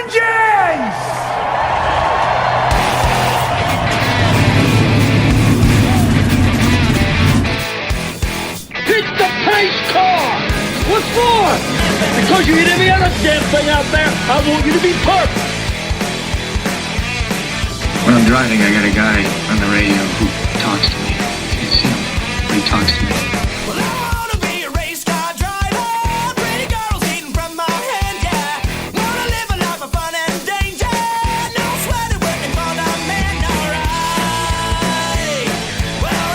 engines! Pick the pace car! What for? Because you hit every other damn thing out there, I want you to be perfect! When I'm driving, I got a guy on the radio who talks to me. It's him. He talks to me. Well, I wanna be a race car driver. Pretty girls eating from my hand, yeah. Wanna live a life of fun and danger. No sweaty working for the man, alright. Well,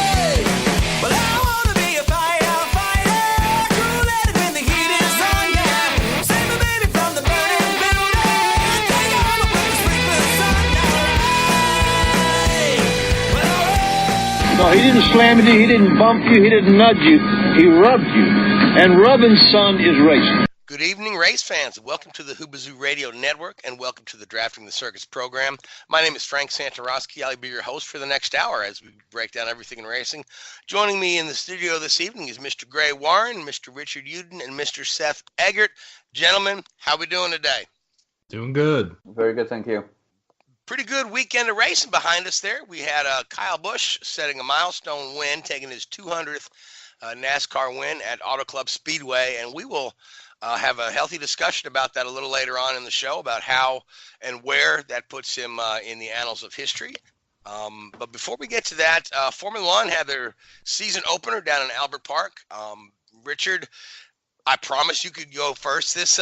hey. Well, I wanna be a firefighter. Cool-headed when the heat is on, yeah. Save my baby from the burning building. Take all the work, sprinklers on, alright. Well, alright. No, he didn't slam you, he didn't bump you, he didn't nudge you, he rubbed you. And rubbing, son, is racing. Good evening, race fans. Welcome to the Hoobazoo Radio Network, and welcome to the Drafting the Circus program. My name is Frank Santoroski. I'll be your host for the next hour as we break down everything in racing. Joining me in the studio this evening is Mr. Gray Warren, Mr. Richard Youden, and Mr. Seth Eggert. Gentlemen, how we doing today? Doing good. Very good, thank you. Pretty good weekend of racing behind us there. We had Kyle Busch setting a milestone win, taking his 200th NASCAR win at Auto Club Speedway, and we will have a healthy discussion about that a little later on in the show, about how and where that puts him in the annals of history. But before we get to that, Formula One had their season opener down in Albert Park. Richard, I promise you could go first this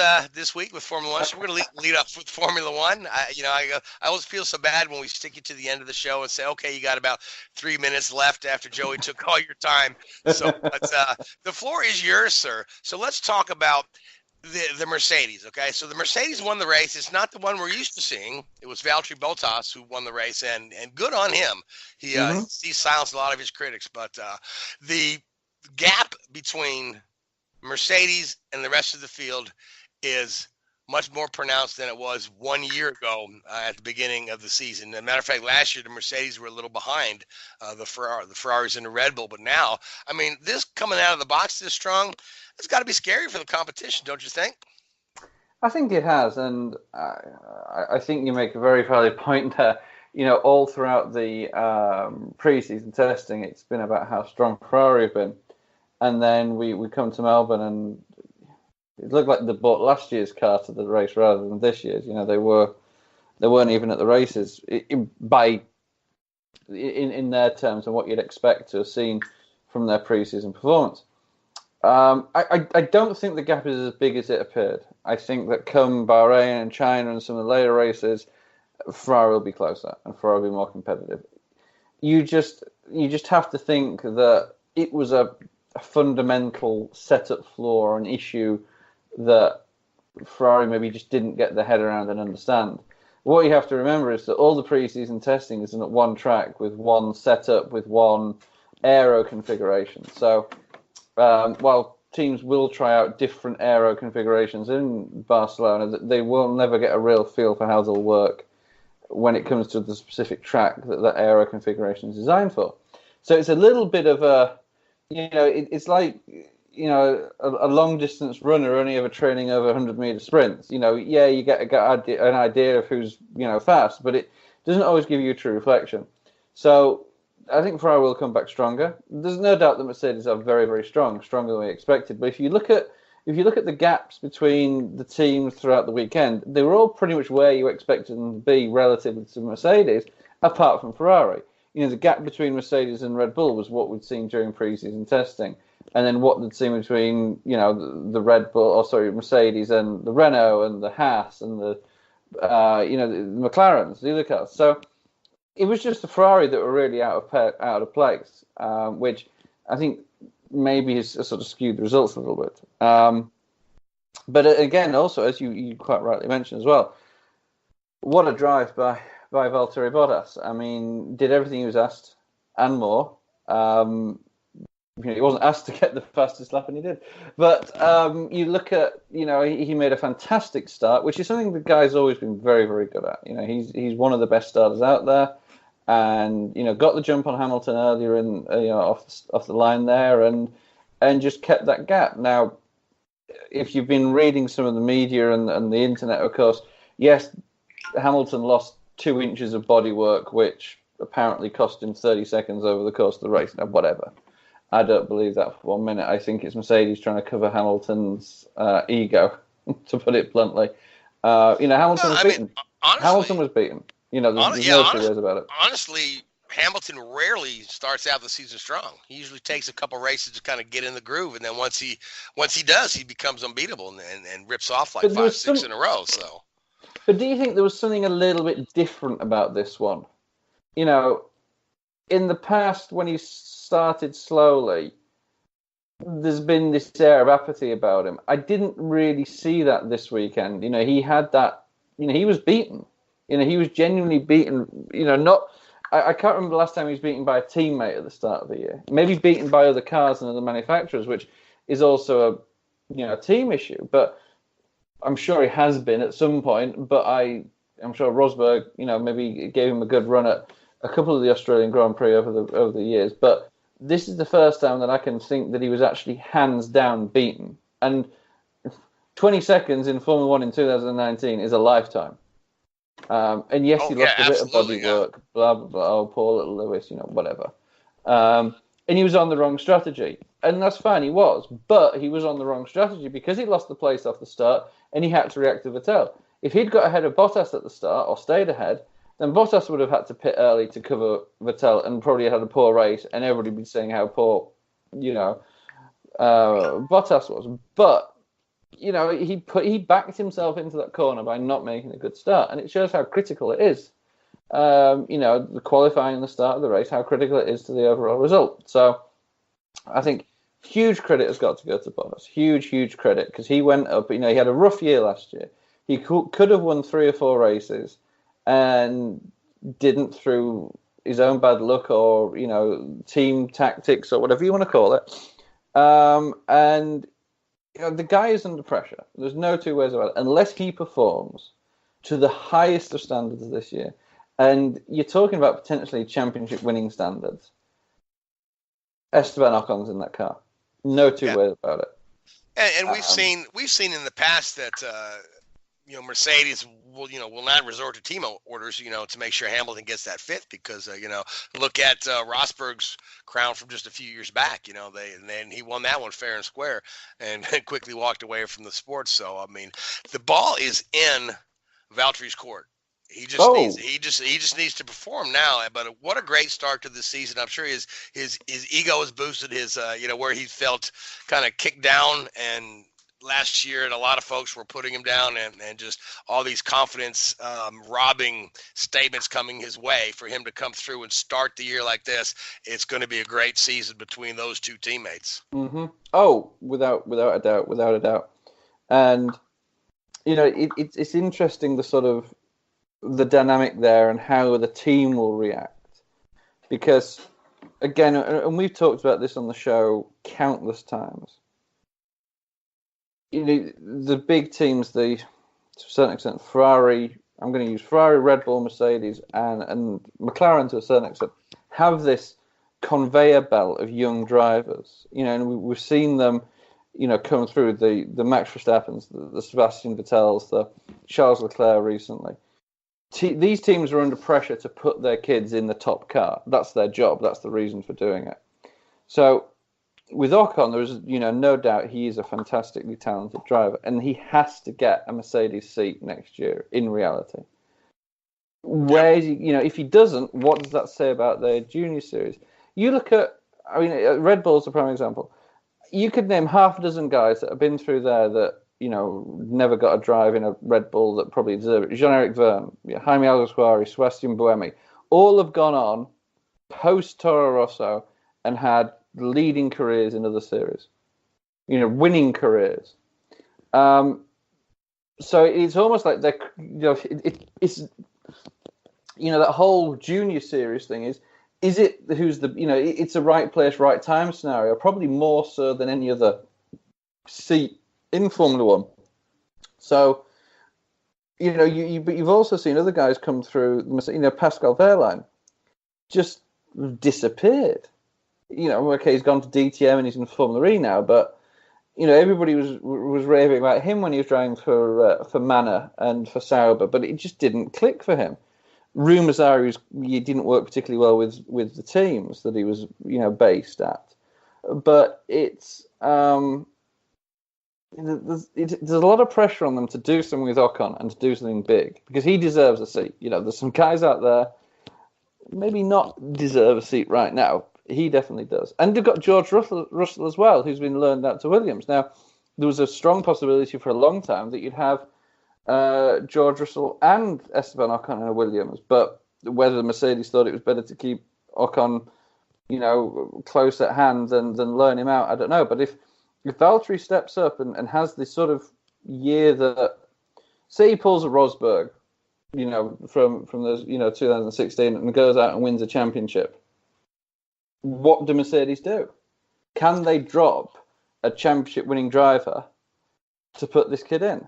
week with Formula One. So we're going to lead up with Formula One. I always feel so bad when we stick you to the end of the show and say, okay, you got about 3 minutes left after Joey took all your time. So but, the floor is yours, sir. So let's talk about the Mercedes, okay? So the Mercedes won the race. It's not the one we're used to seeing. It was Valtteri Bottas who won the race, and good on him. He silenced a lot of his critics. But the gap between Mercedes and the rest of the field is much more pronounced than it was 1 year ago at the beginning of the season. As a matter of fact, last year the Mercedes were a little behind the Ferraris and the Red Bull. But now, I mean, this coming out of the box this strong, it's got to be scary for the competition, don't you think? I think it has, and I think you make a very valid point there. You know, all throughout the pre-season testing, it's been about how strong Ferrari have been. And then we come to Melbourne, and it looked like they bought last year's car to the race rather than this year's. You know, they weren't even at the races in their terms and what you'd expect to have seen from their pre-season performance. I don't think the gap is as big as it appeared. I think that come Bahrain and China and some of the later races, Ferrari will be closer and Ferrari will be more competitive. You just have to think that it was a fundamental setup flaw or an issue that Ferrari maybe just didn't get their head around and understand. What you have to remember is that all the pre-season testing is at one track with one setup, with one aero configuration. So while teams will try out different aero configurations in Barcelona, they will never get a real feel for how they'll work when it comes to the specific track that the aero configuration is designed for. So it's a little bit of a, it's like, a long-distance runner only ever training over 100-meter sprints. You get an idea of who's, fast, but it doesn't always give you a true reflection. So I think Ferrari will come back stronger. There's no doubt that Mercedes are very, very strong, stronger than we expected. But if you look at the gaps between the teams throughout the weekend, they were all pretty much where you expected them to be relative to Mercedes, apart from Ferrari. The gap between Mercedes and Red Bull was what we'd seen during pre-season testing. And then what they'd seen between, the Mercedes and the Renault and the Haas and the McLarens, the other cars. So it was just the Ferrari that were really out of place, which I think maybe has sort of skewed the results a little bit. But again, also, as you quite rightly mentioned as well, what a drive by Valtteri Bottas. I mean, did everything he was asked and more. He wasn't asked to get the fastest lap, and he did. But you look at, he made a fantastic start, which is something the guy's always been very, very good at. He's one of the best starters out there, and got the jump on Hamilton earlier in off the line there, and just kept that gap. Now, if you've been reading some of the media and the internet, of course, yes, Hamilton lost 2 inches of bodywork, which apparently cost him 30 seconds over the course of the race. Now, whatever. I don't believe that for 1 minute. I think it's Mercedes trying to cover Hamilton's ego, to put it bluntly. Hamilton was beaten. Honestly, Hamilton was beaten. There's no two ways about it. Honestly, Hamilton rarely starts out the season strong. He usually takes a couple races to kind of get in the groove, and then once he does, he becomes unbeatable and rips off like 5, 6 in a row. So, but do you think there was something a little bit different about this one? In the past, when he started slowly, there's been this air of apathy about him. I didn't really see that this weekend. He had that. He was beaten. He was genuinely beaten. I can't remember the last time he was beaten by a teammate at the start of the year. Maybe beaten by other cars and other manufacturers, which is also a team issue. But I'm sure he has been at some point. But I'm sure Rosberg, maybe gave him a good run at a couple of the Australian Grand Prix over the years. But this is the first time that I can think that he was actually hands down beaten. And 20 seconds in Formula One in 2019 is a lifetime. And yes, he lost a bit of bodywork, blah, blah, blah. Oh, poor little Lewis, whatever. And he was on the wrong strategy. And that's fine, he was. But he was on the wrong strategy because he lost the place off the start and he had to react to Vettel. If he'd got ahead of Bottas at the start or stayed ahead, then Bottas would have had to pit early to cover Vettel and probably had a poor race and everybody would be saying how poor, Bottas was. But he backed himself into that corner by not making a good start, and it shows how critical it is. The qualifying and the start of the race, how critical it is to the overall result. So, I think huge credit has got to go to Bottas. Huge credit, because he went up. He had a rough year last year. He could have won 3 or 4 races, and didn't through his own bad luck or team tactics or whatever you want to call it. And the guy is under pressure. There's no two ways about it. Unless he performs to the highest of standards this year, and you're talking about potentially championship winning standards, Esteban Ocon's in that car. No two ways about it. And we've seen in the past that Mercedes will not resort to team orders, to make sure Hamilton gets that 5th, because look at Rosberg's crown from just a few years back. And he won that one fair and square, and quickly walked away from the sport. So I mean, the ball is in Valtteri's court. He just needs to perform now. But what a great start to the season! I'm sure his ego has boosted his where he felt kind of kicked down and last year, and a lot of folks were putting him down, and just all these confidence robbing statements coming his way. For him to come through and start the year like this, it's going to be a great season between those two teammates. Mm-hmm. Oh, without a doubt. And it's interesting, the sort of the dynamic there and how the team will react, because again, and we've talked about this on the show countless times. The big teams, to a certain extent, Ferrari, I'm going to use Ferrari, Red Bull, Mercedes, and McLaren to a certain extent, have this conveyor belt of young drivers. And we've seen them, come through the Max Verstappen's, the Sebastian Vettels, the Charles Leclerc recently. These teams are under pressure to put their kids in the top car. That's their job. That's the reason for doing it. So, with Ocon, there's no doubt he is a fantastically talented driver, and he has to get a Mercedes seat next year. In reality, where is he? If he doesn't, what does that say about their junior series? You look at, Red Bull's a prime example. You could name half a dozen guys that have been through there that never got a drive in a Red Bull that probably deserve it. Jean-Eric Vergne, Jaime Alguersuari, Sebastian Buemi, all have gone on post Toro Rosso and had leading careers in other series, winning careers. So it's almost like they're, it's that whole junior series thing is it who's the, it's a right place, right time scenario, probably more so than any other seat in Formula One. So, you've also seen other guys come through, Pascal Wehrlein just disappeared. Okay, he's gone to DTM and he's in Formula E now, but, everybody was raving about him when he was driving for Manor and for Sauber, but it just didn't click for him. Rumours are he didn't work particularly well with the teams that he was based at, but it's there's a lot of pressure on them to do something with Ocon and to do something big because he deserves a seat. There's some guys out there maybe not deserve a seat right now. He definitely does. And they've got George Russell as well, who's been loaned out to Williams. Now, there was a strong possibility for a long time that you'd have George Russell and Esteban Ocon in a Williams, but whether Mercedes thought it was better to keep Ocon, close at hand than loan him out, I don't know. But if Valtteri steps up and has this sort of year that, say he pulls a Rosberg, from those 2016 and goes out and wins a championship, what do Mercedes do? Can they drop a championship-winning driver to put this kid in?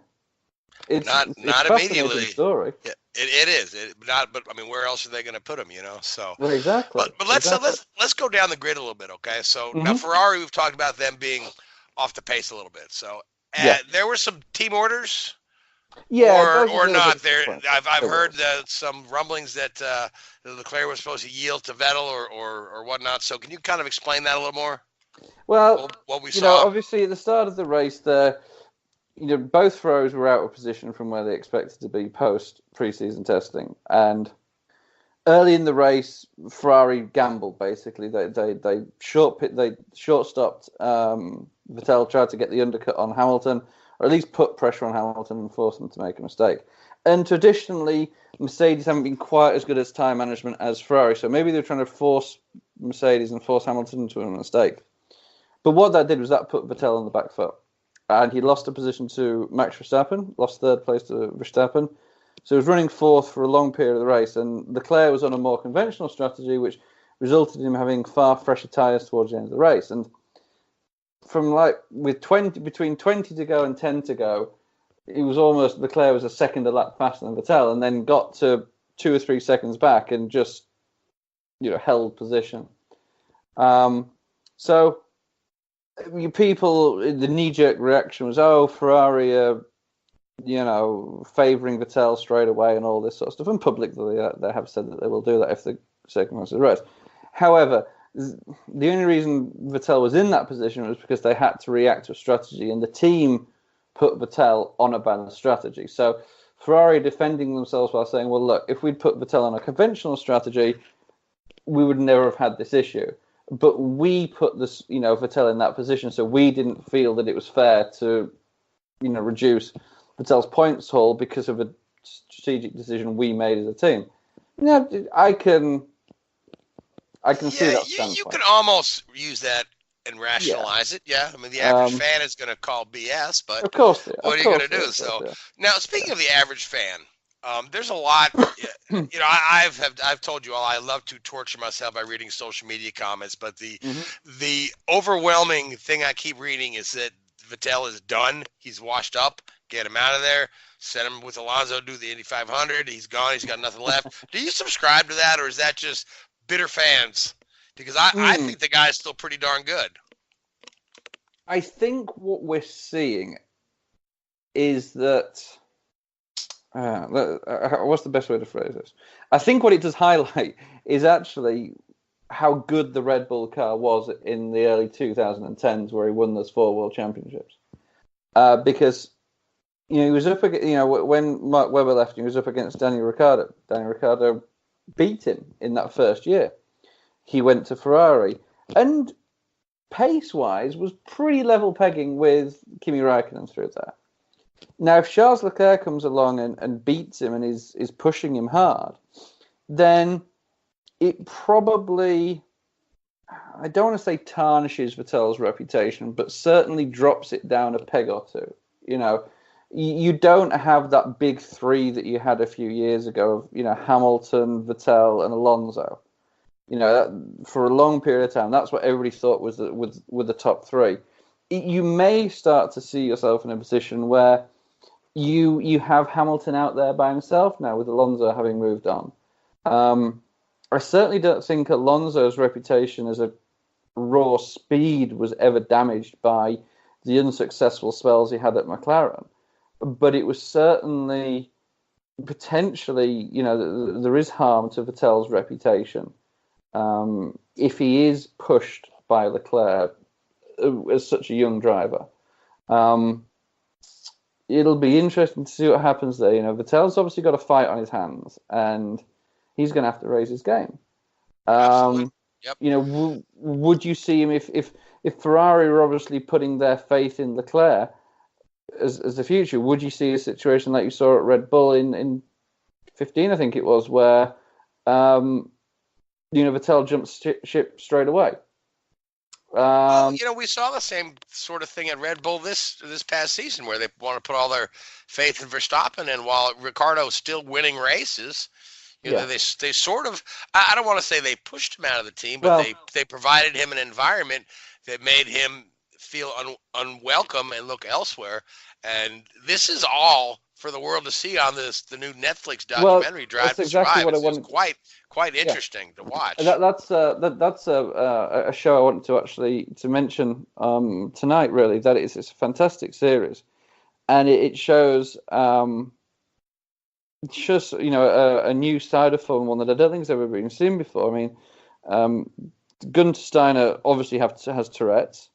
It's not a immediately. Story. It is. But I mean, where else are they going to put him? So. Well, exactly. But let's go down the grid a little bit, okay? So now Ferrari, we've talked about them being off the pace a little bit. So there were some team orders. Yeah, or not. I've heard some rumblings that Leclerc was supposed to yield to Vettel or whatnot. So can you kind of explain that a little more? Well, what we saw. Obviously at the start of the race, both Ferraris were out of position from where they expected to be post preseason testing, and early in the race, Ferrari gambled. Basically, they short stopped. Vettel tried to get the undercut on Hamilton, or at least put pressure on Hamilton and force him to make a mistake. And traditionally, Mercedes haven't been quite as good as time management as Ferrari, so maybe they're trying to force Mercedes and force Hamilton into a mistake. But what that did was that put Vettel on the back foot. And he lost a position to Max Verstappen, lost third place to Verstappen. So he was running fourth for a long period of the race. And Leclerc was on a more conventional strategy, which resulted in him having far fresher tyres towards the end of the race. And from between 20 to go and 10 to go, Leclerc was a second a lap faster than Vettel, and then got to 2 or 3 seconds back and just, held position. So the knee-jerk reaction was, Ferrari are, favouring Vettel straight away and all this sort of stuff. And publicly, they have said that they will do that if the circumstances arise. However, the only reason Vettel was in that position was because they had to react to a strategy, and the team put Vettel on a balanced strategy. So Ferrari defending themselves by saying, well, look, if we'd put Vettel on a conventional strategy, we would never have had this issue. But we put this, Vettel in that position, so we didn't feel that it was fair to, reduce Vettel's points haul because of a strategic decision we made as a team. I can see that standpoint. You can almost use that and rationalize it. Yeah, I mean the average fan is going to call BS, but of course, what are you going to do? Now, speaking of the average fan, there's a lot. I've told you all I love to torture myself by reading social media comments, but the overwhelming thing I keep reading is that Vettel is done. He's washed up. Get him out of there. Send him with Alonso. Do the Indy 500. He's gone. He's got nothing left. Do you subscribe to that, or is that just bitter fans? Because I think the guy's still pretty darn good. I think what we're seeing is that what's the best way to phrase this? I think what it does highlight is actually how good the Red Bull car was in the early 2010s, where he won those 4 world championships. Because he was up against, when Mark Webber left, he was up against Daniel Ricciardo. Daniel Ricciardo beat him in that first year. He went to Ferrari, and pace-wise was pretty level pegging with Kimi Räikkönen through there. Now, if Charles Leclerc comes along and beats him and is pushing him hard, then it probably, I don't want to say tarnishes Vettel's reputation, but certainly drops it down a peg or two. You don't have that big 3 that you had a few years ago of, Hamilton, Vettel, and Alonso. For a long period of time, that's what everybody thought was with the top 3. You may start to see yourself in a position where you have Hamilton out there by himself now, with Alonso having moved on. I certainly don't think Alonso's reputation as a raw speed was ever damaged by the unsuccessful spells he had at McLaren, but it was certainly potentially, there is harm to Vettel's reputation if he is pushed by Leclerc as such a young driver. It'll be interesting to see what happens there. Vettel's obviously got a fight on his hands, and he's going to have to raise his game. Absolutely. Yep. Would you see him if Ferrari were obviously putting their faith in Leclerc as the future? Would you see a situation like you saw at Red Bull in 15, I think it was, where Vettel jumped ship straight away? Well, we saw the same sort of thing at Red Bull this past season, where they want to put all their faith in Verstappen, and while Ricciardo's still winning races, they sort of, I don't want to say they pushed him out of the team, but they provided him an environment that made him feel unwelcome and look elsewhere. And this is all for the world to see on the new Netflix documentary, Drive to Survive. It's quite interesting to watch. That's a show I wanted to actually mention tonight. Really, that it's a fantastic series, and it shows a new side of Formula One that I don't think has ever been seen before. I mean, Gunther Steiner obviously has Tourette's.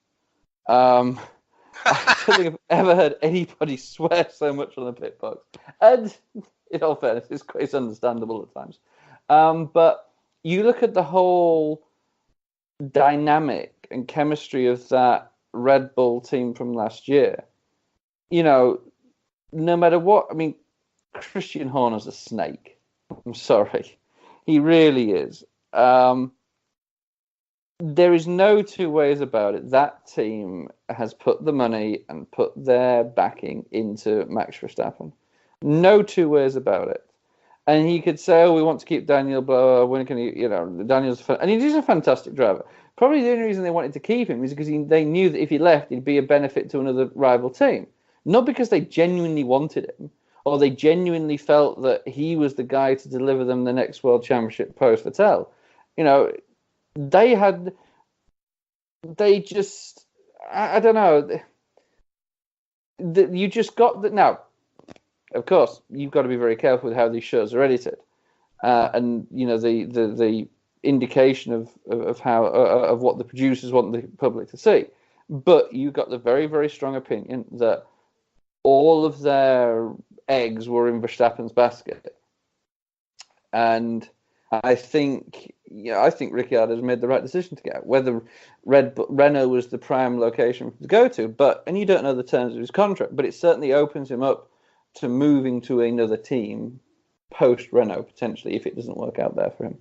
I don't think I've ever heard anybody swear so much on the pit box. And in all fairness, it's understandable at times. But you look at the whole dynamic and chemistry of that Red Bull team from last year. No matter what, I mean, Christian Horner's a snake. I'm sorry. He really is. There is no two ways about it. That team has put the money and put their backing into Max Verstappen. No two ways about it. And he could say, "Oh, we want to keep Daniel. Blah, when can he? Daniel's and he's a fantastic driver." Probably the only reason they wanted to keep him is because they knew that if he left, he'd be a benefit to another rival team. Not because they genuinely wanted him, or they genuinely felt that he was the guy to deliver them the next World Championship post Vettel. They just, I don't know. You just got that. Now, of course, you've got to be very careful with how these shows are edited. And, the indication of how, of what the producers want the public to see. But you got the very, very strong opinion that all of their eggs were in Verstappen's basket. And I think Ricciardo has made the right decision to get out. Whether Renault was the prime location to go to, and you don't know the terms of his contract, but it certainly opens him up to moving to another team post Renault potentially if it doesn't work out there for him.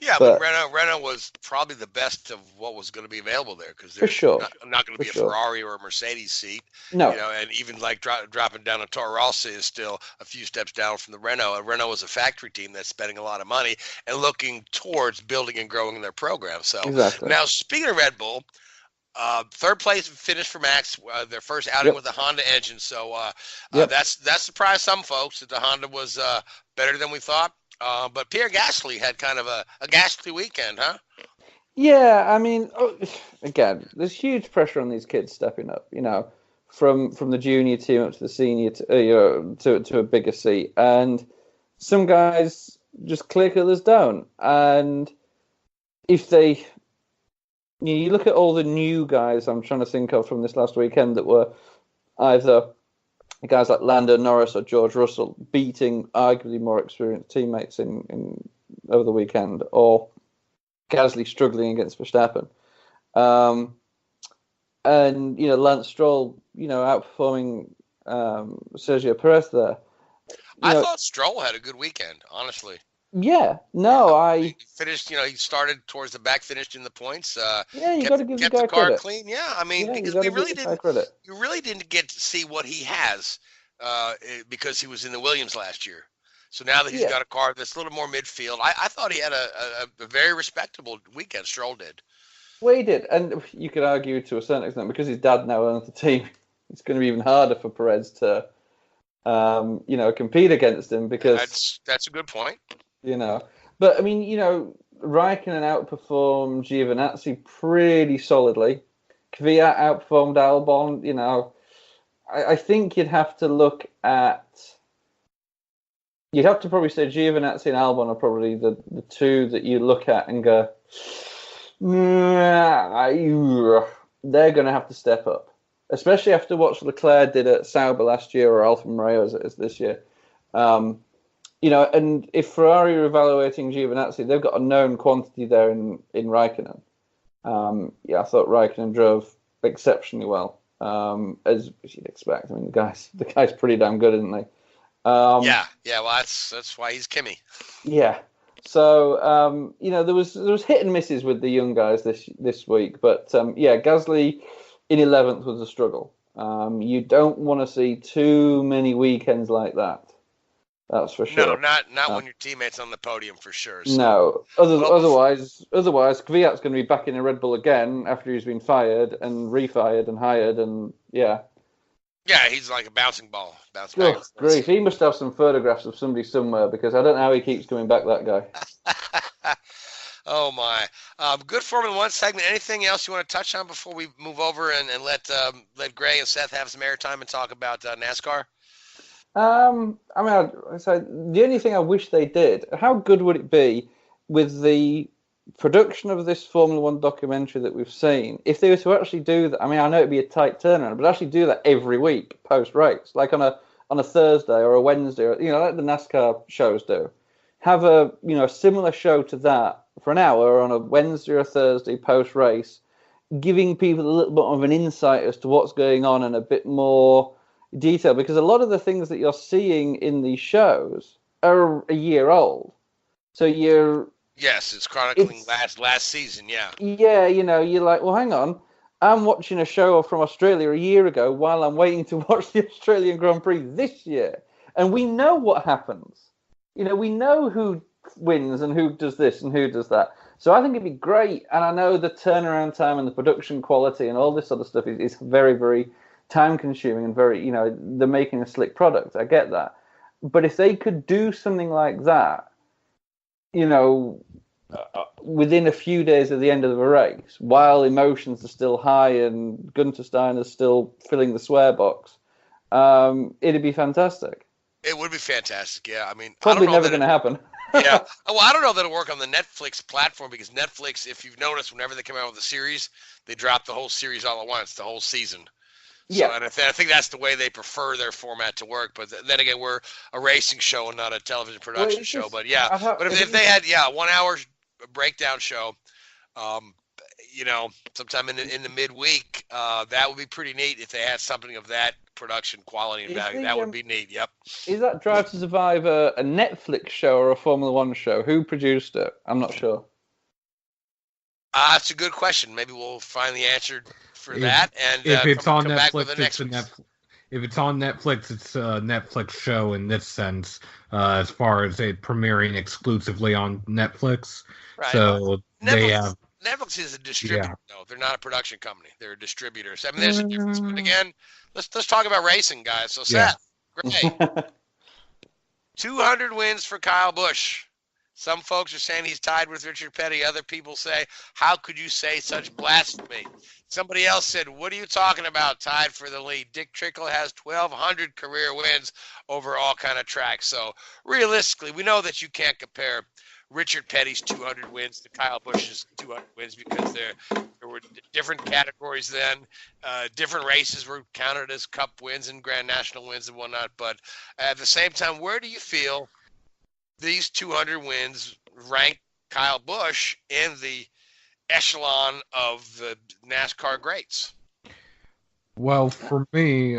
Yeah, but Renault was probably the best of what was going to be available there, because there's not going to be a Ferrari or a Mercedes seat. No. And even like dropping down to Toro Rosso is still a few steps down from the Renault. And Renault is a factory team that's spending a lot of money and looking towards building and growing their program. So exactly. Now, speaking of Red Bull, third place finish for Max, their first outing with the Honda engine. So that surprised some folks that the Honda was better than we thought. But Pierre Gasly had kind of a Gasly weekend, huh? Yeah, I mean, again, there's huge pressure on these kids stepping up. From the junior team up to the senior to a bigger seat, and some guys just click, others don't. And if they, you look at all the new guys I'm trying to think of from this last weekend that were either guys like Lando Norris or George Russell beating arguably more experienced teammates in over the weekend, or Gasly struggling against Verstappen, and Lance Stroll, outperforming Sergio Perez there. I thought Stroll had a good weekend, honestly. Yeah, no, he finished. He started towards the back, finished in the points. You got to give the guy car credit. Clean. Yeah, I mean, because you really didn't get to see what he has because he was in the Williams last year. So now that he's got a car that's a little more midfield, I thought he had a very respectable weekend. Stroll did. Well, he did, and you could argue to a certain extent because his dad now owns the team. It's going to be even harder for Perez to, compete against him because that's a good point. But I mean, Raikkonen outperformed Giovinazzi pretty solidly. Kvyat outperformed Albon. You know, I think you'd have to look at. You'd have to probably say Giovinazzi and Albon are probably the two that you look at and go, they're going to have to step up, especially after what Leclerc did at Sauber last year or Alfa Romeo as it is this year. You know, and if Ferrari are evaluating Giovinazzi, they've got a known quantity there in Raikkonen. Yeah, I thought Raikkonen drove exceptionally well, as you'd expect. I mean, the guy's pretty damn good, isn't he? Yeah. Well, that's why he's Kimmy. Yeah. So you know, there was hit and misses with the young guys this week, but yeah, Gasly in 11th was a struggle. You don't want to see too many weekends like that. That's for sure. No, not when your teammate's on the podium for sure. So. No. Otherwise, Kvyat's going to be back in a Red Bull again after he's been fired and refired and hired, and yeah. Yeah, he's like a bouncing ball. Bounce Oh, back. grief. He must have some photographs of somebody somewhere because I don't know how he keeps coming back, that guy. Oh, my. Good Formula One segment. Anything else you want to touch on before we move over and let Gray and Seth have some airtime and talk about NASCAR? I mean, the only thing I wish they did, how good would it be with the production of this Formula One documentary that we've seen, if they were to actually do that? I mean, I know it'd be a tight turnaround, but actually do that every week post-race, like on a Thursday or a Wednesday, or, you know, like the NASCAR shows do. Have a similar show to that for an hour on a Wednesday or a Thursday post-race, giving people a little bit of an insight as to what's going on and a bit more detail, because a lot of the things that you're seeing in these shows are a year old. So Yes, it's chronicling last season, yeah. Yeah, you know, you're like, well, hang on. I'm watching a show from Australia a year ago while I'm waiting to watch the Australian Grand Prix this year. And we know what happens. You know, we know who wins and who does this and who does that. So I think it'd be great. And I know the turnaround time and the production quality and all this sort of stuff is very, very time consuming and very, you know, they're making a slick product. I get that. But if they could do something like that, you know, within a few days of the end of the race, while emotions are still high and Gunter Steiner's still filling the swear box, it'd be fantastic. It would be fantastic, yeah. I mean, probably never going to happen. Yeah. Well, I don't know that it'll work on the Netflix platform because Netflix, if you've noticed, whenever they come out with a series, they drop the whole series all at once, the whole season. So, yeah. And I think that's the way they prefer their format to work. But then again, we're a racing show and not a television production show. But yeah, but if they had, 1 hour breakdown show, you know, sometime in the midweek, that would be pretty neat if they had something of that production quality and value. That would be neat. Yep. Is that Drive to Survive a Netflix show or a Formula One show? Who produced it? I'm not sure. That's a good question. Maybe we'll find the answer for that. And if it's on Netflix, if it's on Netflix, it's a Netflix show in this sense, as far as it premiering exclusively on Netflix. Right. So Netflix is a distributor, though. They're not a production company. They're a distributor. So, I mean, there's a difference. But again, let's talk about racing, guys. So, Seth, great. 200 wins for Kyle Busch. Some folks are saying he's tied with Richard Petty. Other people say, how could you say such blasphemy? Somebody else said, what are you talking about, tied for the lead? Dick Trickle has 1,200 career wins over all kind of tracks. So realistically, we know that you can't compare Richard Petty's 200 wins to Kyle Busch's 200 wins because there were different categories then. Different races were counted as Cup wins and Grand National wins and whatnot. But at the same time, where do you feel these 200 wins rank Kyle Busch in the echelon of the NASCAR greats? Well, for me,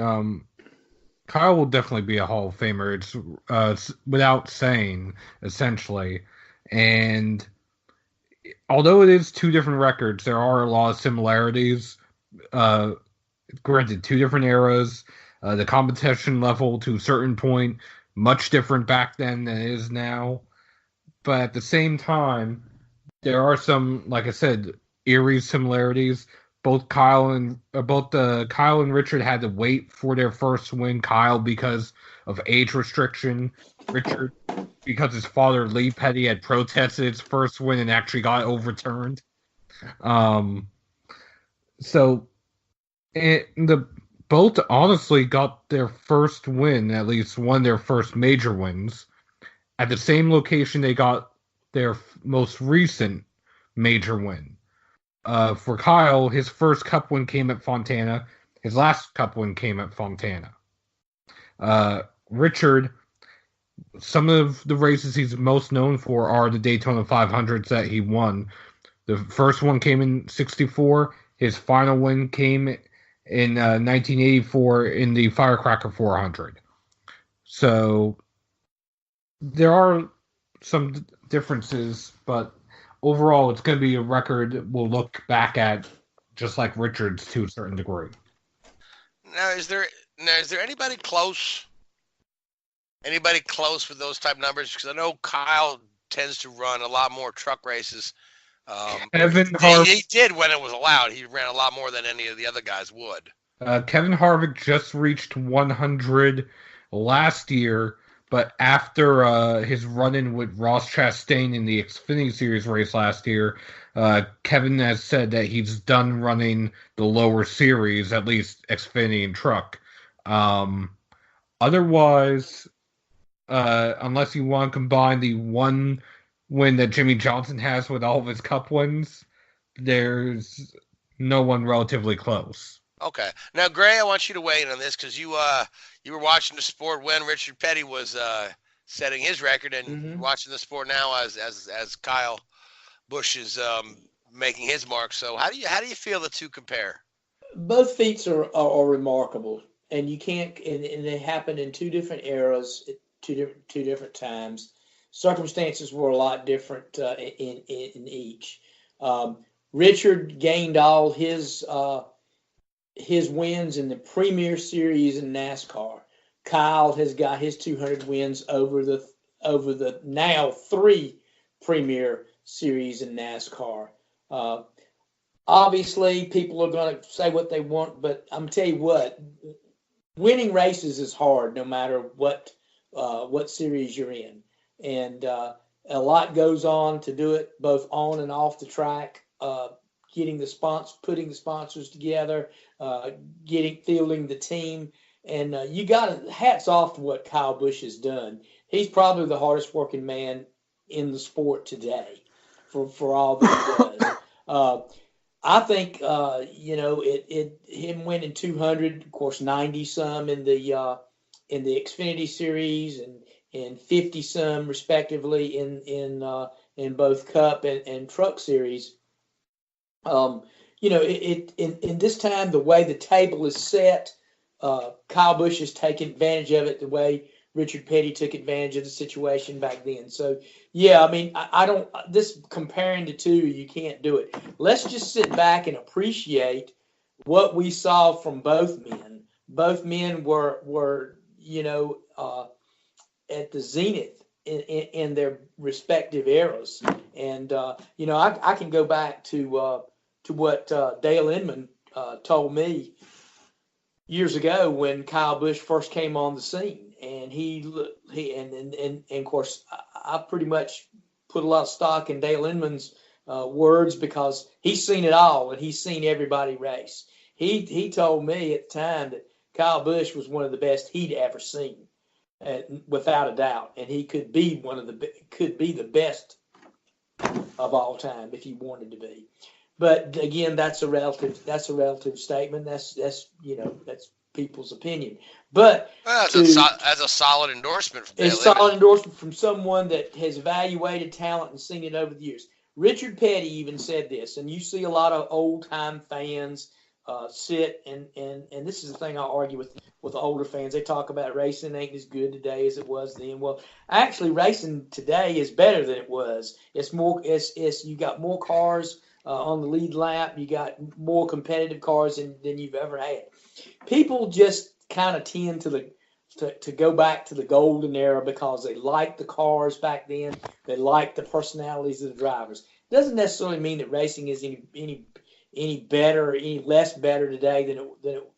Kyle will definitely be a Hall of Famer. It's without saying, essentially. And although it is two different records, there are a lot of similarities. Granted, two different eras. The competition level, to a certain point, much different back then than it is now. But at the same time, there are some, like I said, eerie similarities. Both Kyle and Richard had to wait for their first win. Kyle because of age restriction. Richard because his father Lee Petty had protested his first win and actually got overturned. So And the both honestly got their first win, at least one of their first major wins, at the same location they got their most recent major win. For Kyle, his first Cup win came at Fontana. His last Cup win came at Fontana. Richard, some of the races he's most known for are the Daytona 500s that he won. The first one came in '64. His final win came in 1984 in the Firecracker 400. So there are some differences, but overall, it's going to be a record we'll look back at, just like Richard's to a certain degree. Now, is there anybody close? Anybody close with those type numbers? Because I know Kyle tends to run a lot more truck races. He did when it was allowed. He ran a lot more than any of the other guys would. Kevin Harvick just reached 100 last year, but after his run-in with Ross Chastain in the Xfinity Series race last year, Kevin has said that he's done running the lower series, at least Xfinity and truck. Otherwise, unless you want to combine the one win that Jimmy Johnson has with all of his Cup wins, there's no one relatively close. Okay. Now, Gray, I want you to weigh in on this because you were watching the sport when Richard Petty was setting his record, and watching the sport now as Kyle Busch is making his mark. So, how do you feel the two compare? Both feats are remarkable, and you can't. And they happened in two different eras, two different times. Circumstances were a lot different in each. Richard gained all his wins in the Premier Series in NASCAR. Kyle has got his 200 wins over the now 3 Premier Series in NASCAR. Obviously, people are going to say what they want, but I'm tell you what, winning races is hard no matter what series you're in. And a lot goes on to do it, both on and off the track. Putting the sponsors together, fielding the team, and you got hats off to what Kyle Busch has done. He's probably the hardest working man in the sport today, for all that he does. I think him winning 200, of course, 90 some in the Xfinity Series and 50 some respectively in both Cup and Truck Series. In this time, the way the table is set, Kyle Busch has taken advantage of it the way Richard Petty took advantage of the situation back then. So, yeah, I mean, I don't, this comparing the two, you can't do it. Let's just sit back and appreciate what we saw from both men. Both men were at the zenith in their respective eras. And, I can go back to what Dale Inman told me years ago when Kyle Busch first came on the scene, and and of course I pretty much put a lot of stock in Dale Inman's words because he's seen it all and he's seen everybody race. He told me at the time that Kyle Busch was one of the best he'd ever seen, without a doubt, and he could be the best of all time if he wanted to be. But again, that's a relative statement. That's people's opinion. But that's a solid endorsement from Dale Inman. It's a solid endorsement from someone that has evaluated talent and seen it over the years. Richard Petty even said this, and you see a lot of old time fans sit and this is the thing I argue with older fans. They talk about racing ain't as good today as it was then. Well, actually, racing today is better than it was. It's more. It's you got more cars on the lead lap. You got more competitive cars than you've ever had. People just kind of tend to go back to the golden era because they like the cars back then. They like the personalities of the drivers. Doesn't necessarily mean that racing is any better or any less better today than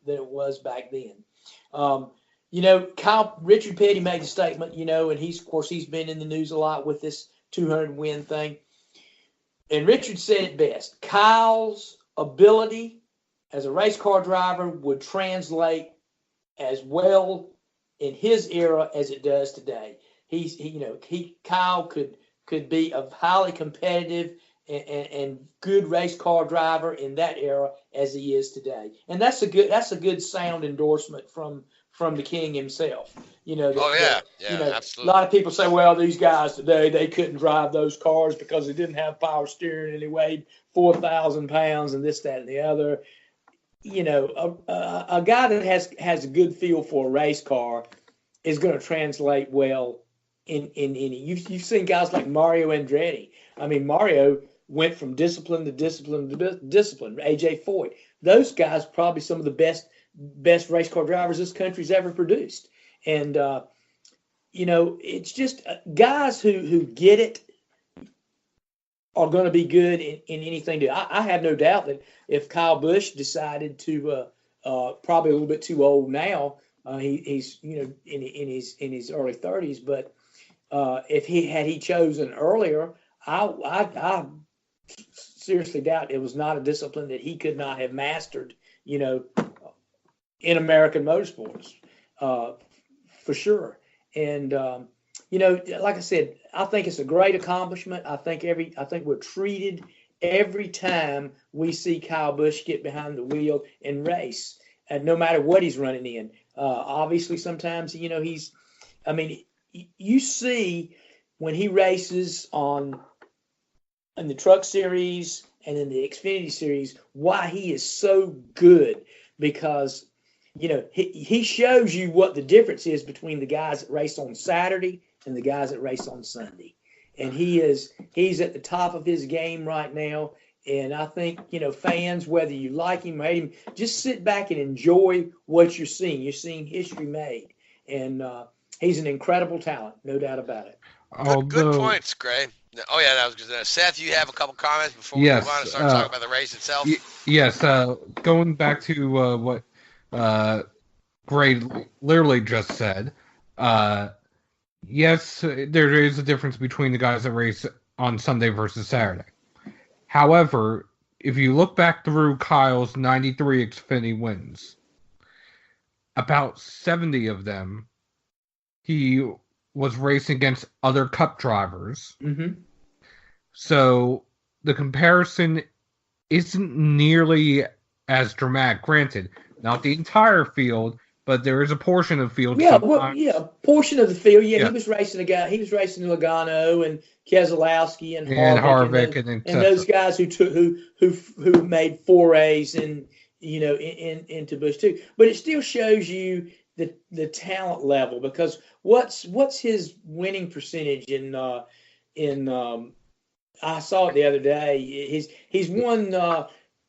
it was back then. Richard Petty made the statement, and he's been in the news a lot with this 200 win thing. And Richard said it best. Kyle's ability as a race car driver would translate as well in his era as it does today. Kyle could be a highly competitive and good race car driver in that era as he is today. And that's a good sound endorsement from the king himself. Absolutely. A lot of people say, well, these guys today, they couldn't drive those cars because they didn't have power steering and they weighed 4,000 pounds and this, that, and the other. A guy that has a good feel for a race car is going to translate well in any. You've seen guys like Mario Andretti. I mean, Mario went from discipline to discipline to discipline. AJ Foyt. Those guys probably some of the best race car drivers this country's ever produced. And it's just guys who get it are going to be good in anything. I have no doubt that if Kyle Busch decided to, probably a little bit too old now, he's in his early 30s, but if he chosen earlier, I seriously doubt it was not a discipline that he could not have mastered, in American motorsports, for sure. And like I said, I think it's a great accomplishment. I think we're treated every time we see Kyle Busch get behind the wheel and race, and no matter what he's running in. Obviously, sometimes you see when he races in the Truck Series and in the Xfinity Series why he is so good, because he shows you what the difference is between the guys that race on Saturday and the guys that race on Sunday. And he's at the top of his game right now. And I think, fans, whether you like him or hate him, just sit back and enjoy what you're seeing. You're seeing history made. And he's an incredible talent, no doubt about it. Good points, Gray. Oh, yeah, that was good. Seth, you have a couple comments before we move on and start talking about the race itself? Yes. Going back to what Gray literally just said, yes, there is a difference between the guys that race on Sunday versus Saturday. However, if you look back through Kyle's 93 Xfinity wins, about 70 of them, he was racing against other Cup drivers. Mm-hmm. So the comparison isn't nearly as dramatic. Granted, not the entire field, but there is a portion of the field. Portion of the field. Yeah, he was racing a guy. He was racing Logano and Keselowski and Harvick and those guys who made forays into Busch too. But it still shows you the talent level, because what's his winning percentage in I saw it the other day. He's won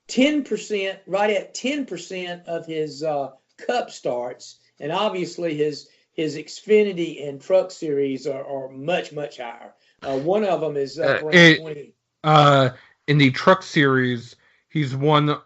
10%, right at 10% of his Cup starts, and obviously his Xfinity and Truck Series are much higher. One of them is ranked 20. In the Truck Series, he's won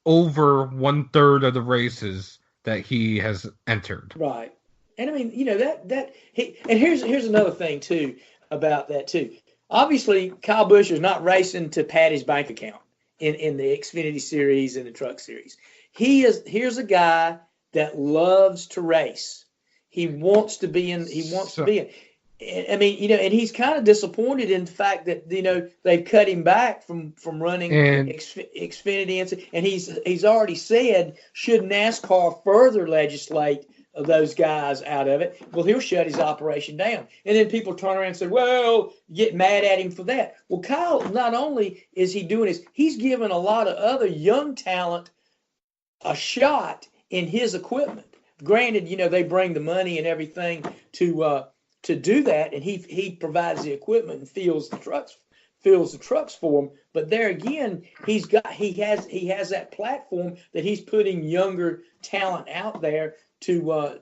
over 1/3 of the races that he has entered. Right, and I mean, and here's another thing too about that too. Obviously, Kyle Busch is not racing to pad his bank account in the Xfinity Series and the Truck Series. Here's a guy that loves to race. He wants to be in. I mean, and he's kind of disappointed in the fact that they've cut him back from running Xfinity, and he's already said, should NASCAR further legislate those guys out of it, well, he'll shut his operation down. And then people turn around and say, well, get mad at him for that. Well, Kyle, not only is he doing this, he's giving a lot of other young talent a shot in his equipment. Granted, they bring the money and everything to do that, and he provides the equipment and fills the trucks for them. But there again, he has that platform that he's putting younger talent out there to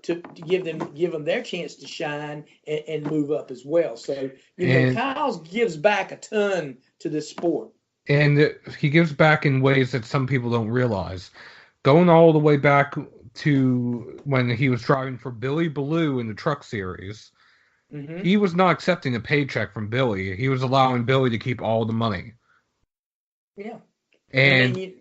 give them their chance to shine and move up as well. So Kyle gives back a ton to this sport, and he gives back in ways that some people don't realize. Going all the way back to when he was driving for Billy Ballou in the Truck Series, mm-hmm. He was not accepting a paycheck from Billy. He was allowing Billy to keep all the money. Yeah, and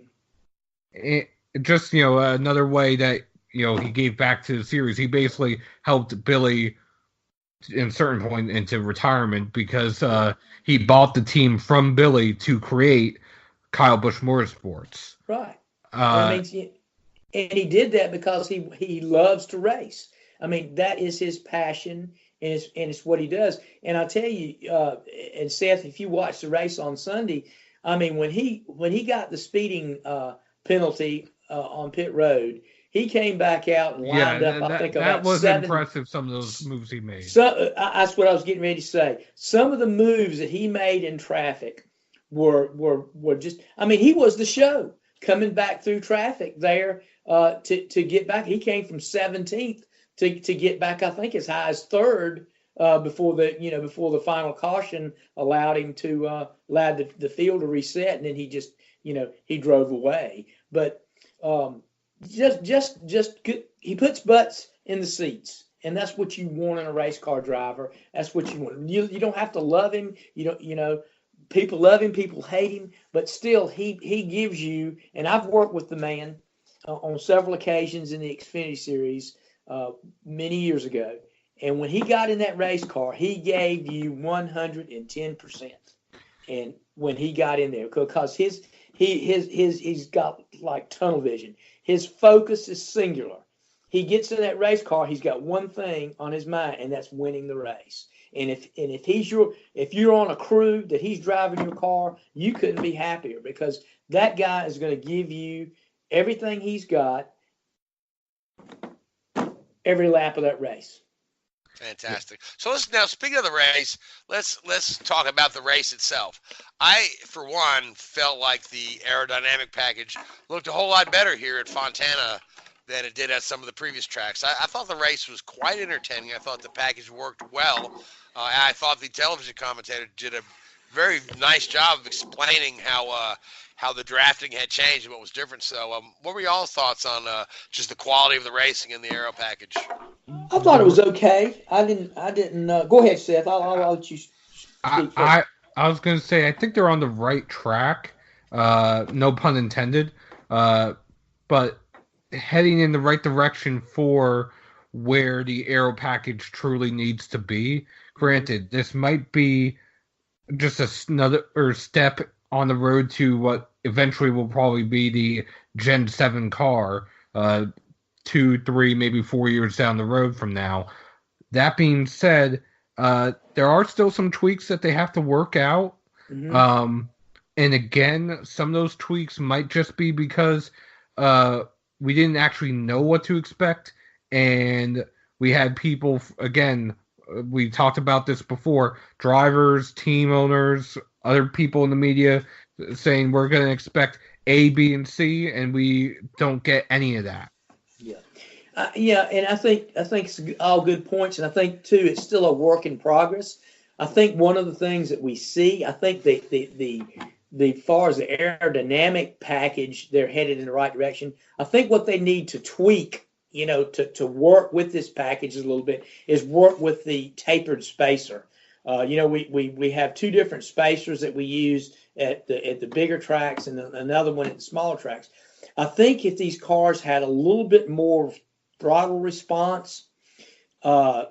just another way that he gave back to the series. He basically helped Billy in a certain point into retirement because he bought the team from Billy to create Kyle Busch Motorsports. Right. And he did that because he loves to race. I mean, that is his passion, and it's what he does. And I'll tell you, and Seth, if you watch the race on Sunday, I mean, when he got the speeding penalty on pit road, he came back out and lined up. I think that about was 7. Impressive. Some of those moves he made. So that's what I was getting ready to say. Some of the moves that he made in traffic were just. I mean, he was the show coming back through traffic there to get back. He came from 17th to get back, I think, as high as 3rd before the final caution allowed him to allowed the field to reset, and then he just he drove away. But just he puts butts in the seats, and that's what you want in a race car driver. That's what you want. You don't have to love him. People love him, people hate him, but still he gives you. And I've worked with the man on several occasions in the Xfinity Series many years ago, and when he got in that race car, he gave you 110%. And when he got in there, because he's got like tunnel vision. His focus is singular. He gets in that race car, he's got one thing on his mind, and that's winning the race. And if you're on a crew that he's driving your car, you couldn't be happier, because that guy is going to give you everything he's got every lap of that race. Fantastic. So speaking of the race, let's talk about the race itself. I, for one, felt like the aerodynamic package looked a whole lot better here at Fontana than it did at some of the previous tracks. I thought the race was quite entertaining. I thought the package worked well. And I thought the television commentator did a very nice job of explaining how the drafting had changed and what was different. So what were y'all's thoughts on just the quality of the racing and the aero package? I thought it was okay. I didn't. Go ahead, Seth. I'll let you speak first. I was going to say, I think they're on the right track. No pun intended. But heading in the right direction for where the aero package truly needs to be. Granted, this might be just another step on the road to what eventually will probably be the Gen 7 car 2, 3, maybe 4 years down the road from now. That being said, there are still some tweaks that they have to work out. Mm-hmm. And again, some of those tweaks might just be because we didn't actually know what to expect. And we had people, again, we talked about this before, drivers, team owners, other people in the media saying we're going to expect A, B, and C, and we don't get any of that. Yeah. And I think it's all good points, and I think too it's still a work in progress. I think one of the things that we see, I think the far as the aerodynamic package, they're headed in the right direction. I think what they need to tweak, to work with this package a little bit, is work with the tapered spacer. We have two different spacers that we use at the bigger tracks and another one at the smaller tracks. I think if these cars had a little bit more throttle response, maybe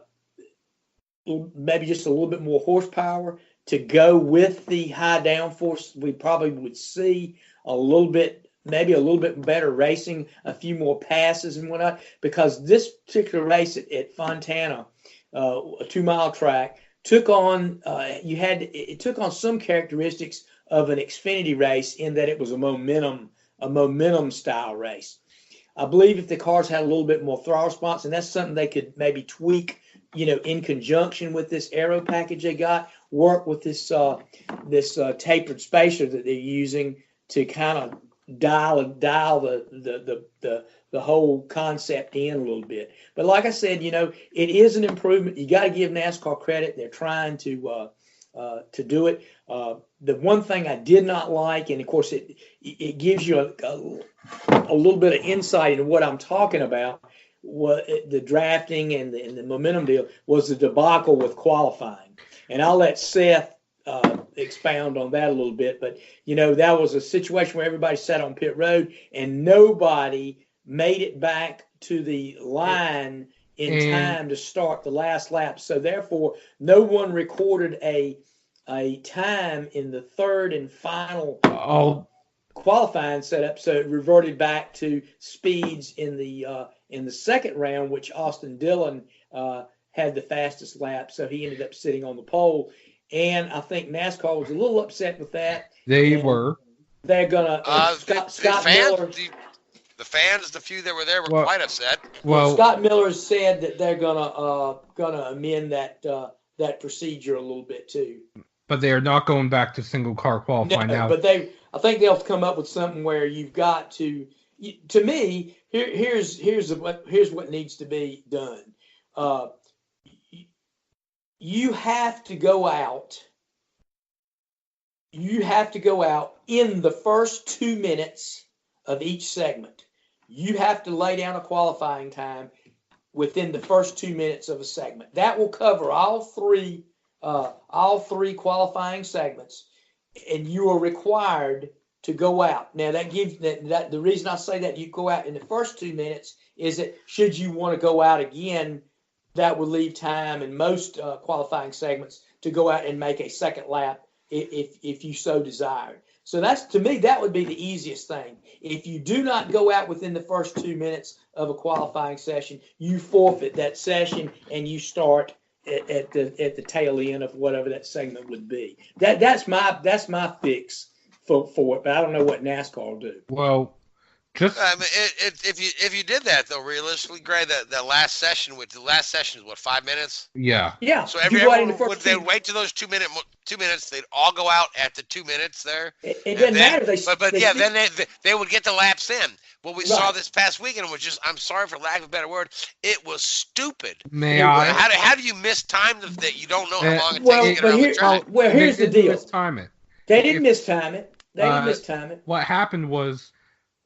just a little bit more horsepower to go with the high downforce, we probably would see maybe a little bit better racing, a few more passes and whatnot, because this particular race at Fontana, a 2-mile track, took on some characteristics of an Xfinity race in that it was a momentum style race. I believe if the cars had a little bit more throttle response, and that's something they could maybe tweak, in conjunction with this aero package they got, work with this tapered spacer that they're using to kind of dial the whole concept in a little bit. But like I said, it is an improvement. You got to give NASCAR credit. They're trying to do it. The one thing I did not like, and of course it gives you a little bit of insight into what I'm talking about, what the drafting and the momentum deal, was the debacle with qualifying. And I'll let Seth expound on that a little bit. But, that was a situation where everybody sat on pit road and nobody made it back to the line in time to start the last lap. So therefore, no one recorded a time in the third and final qualifying setup. So it reverted back to speeds in the second round, which Austin Dillon had the fastest lap. So he ended up sitting on the pole. And I think NASCAR was a little upset with that. They were. They're gonna Scott Miller. The fans, the few that were there, were quite upset. Well, Scott Miller said that they're gonna amend that procedure a little bit too. But they are not going back to single car qualifying now. But I think they'll come up with something where you've got to. To me, here's what needs to be done. You have to go out. You have to go out in the first 2 minutes of each segment. You have to lay down a qualifying time within the first 2 minutes of a segment. That will cover all three qualifying segments, and you are required to go out. Now that gives that the reason I say that you go out in the first 2 minutes is that should you want to go out again, that would leave time in most qualifying segments to go out and make a second lap if you so desired. So to me, that would be the easiest thing. If you do not go out within the first 2 minutes of a qualifying session, you forfeit that session and you start at the tail end of whatever that segment would be. That's my fix for it, but I don't know what NASCAR will do. Well, if you did that though, realistically, Gray, the last session is what, 5 minutes? Yeah. So everyone would they wait to those 2 minutes? They'd all go out at the 2 minutes there. It doesn't matter. Then they would get the laps in. What we saw this past weekend was just, I'm sorry for lack of a better word, it was stupid. How do you miss time that you don't know how long it takes to get around the track? Well, here's the deal. They didn't mistime it. What happened was.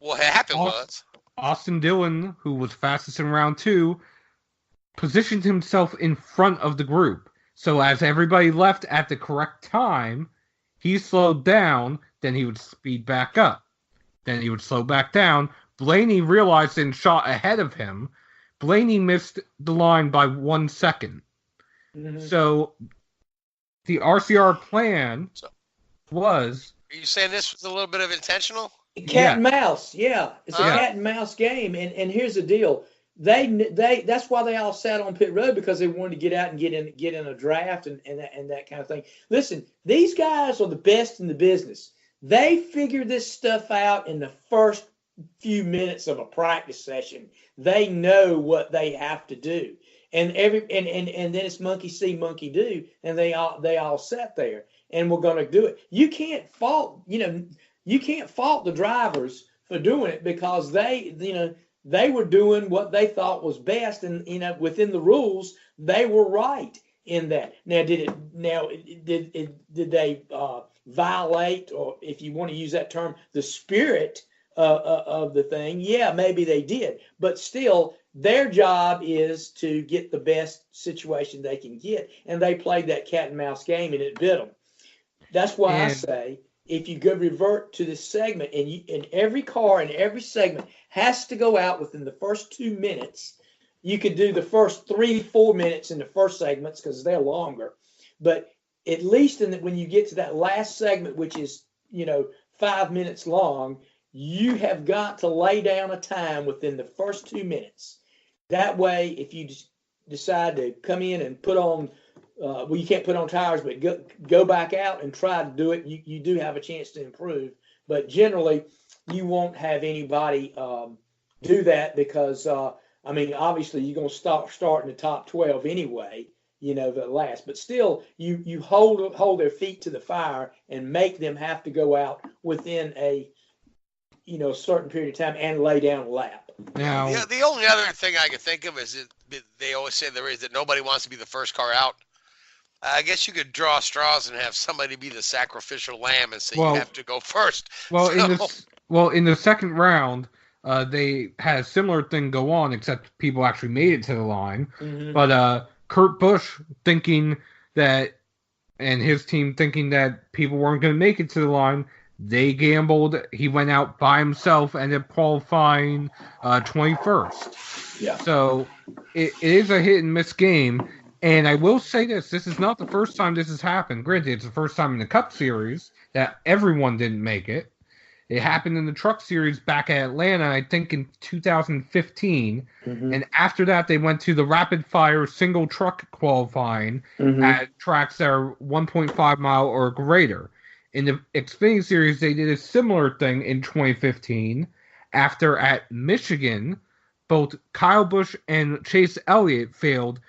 What happened was Austin Dillon, who was fastest in round 2, positioned himself in front of the group. So as everybody left at the correct time, he slowed down, then he would speed back up. Then he would slow back down. Blaney realized and shot ahead of him. Blaney missed the line by 1 second. Mm-hmm. So the RCR plan was... Are you saying this was a little bit of intentional? Cat and mouse, yeah. It's a cat and mouse game, and here's the deal. They that's why they all sat on pit road, because they wanted to get out and get in a draft and that kind of thing. Listen, these guys are the best in the business. They figure this stuff out in the first few minutes of a practice session. They know what they have to do, and then it's monkey see, monkey do, and they all sat there, and we're going to do it. You can't fault the drivers for doing it, because they were doing what they thought was best, and within the rules they were right in that. Now, did they violate, or if you want to use that term, the spirit of the thing? Yeah, maybe they did, but still, their job is to get the best situation they can get, and they played that cat and mouse game, and it bit them. That's why I say, if you go revert to this segment, and every car in every segment has to go out within the first 2 minutes, you could do the first 3-4 minutes in the first segments because they're longer. But at least when you get to that last segment, which is 5 minutes long, you have got to lay down a time within the first 2 minutes. That way, if you decide to come in and put on you can't put on tires, but go back out and try to do it. You do have a chance to improve, but generally you won't have anybody do that because obviously you're going to start in the top 12 anyway. The last, but still you hold their feet to the fire and make them have to go out within a certain period of time and lay down a lap. Now, the only other thing I could think of is they always say that nobody wants to be the first car out. I guess you could draw straws and have somebody be the sacrificial lamb and say you have to go first. In the second round, they had a similar thing go on, except people actually made it to the line. Mm-hmm. But Kurt Busch, thinking that and his team, thinking that people weren't going to make it to the line, they gambled. He went out by himself, ended up qualifying 21st. Yeah. So it is a hit and miss game. And I will say this is not the first time this has happened. Granted, it's the first time in the Cup Series that everyone didn't make it. It happened in the Truck Series back at Atlanta, I think in 2015. Mm-hmm. And after that, they went to the rapid fire single truck qualifying at tracks that are 1.5 mile or greater. In the Xfinity Series, they did a similar thing in 2015 after at Michigan, both Kyle Busch and Chase Elliott failed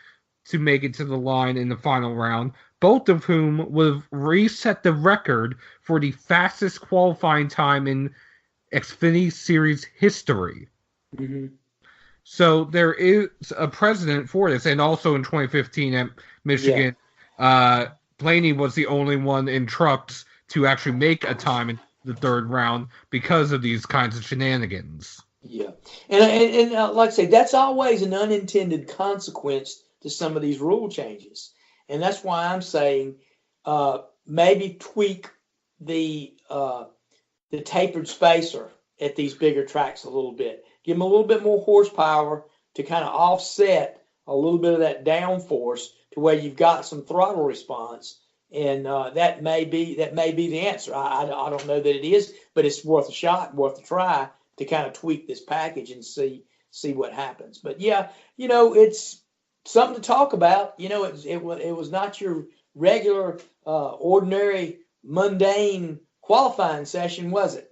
to make it to the line in the final round, both of whom would have reset the record for the fastest qualifying time in Xfinity Series history. Mm-hmm. So there is a precedent for this, and also in 2015 at Michigan, Blaney was the only one in trucks to actually make a time in the third round because of these kinds of shenanigans. Yeah, and like I say, that's always an unintended consequence to some of these rule changes, and that's why I'm saying maybe tweak the tapered spacer at these bigger tracks a little bit. Give them a little bit more horsepower to kind of offset a little bit of that downforce to where you've got some throttle response, and that may be the answer. I don't know that it is, but it's worth a shot, worth a try to kind of tweak this package and see what happens. But yeah, it's something to talk about. It was not your regular, ordinary, mundane qualifying session, was it?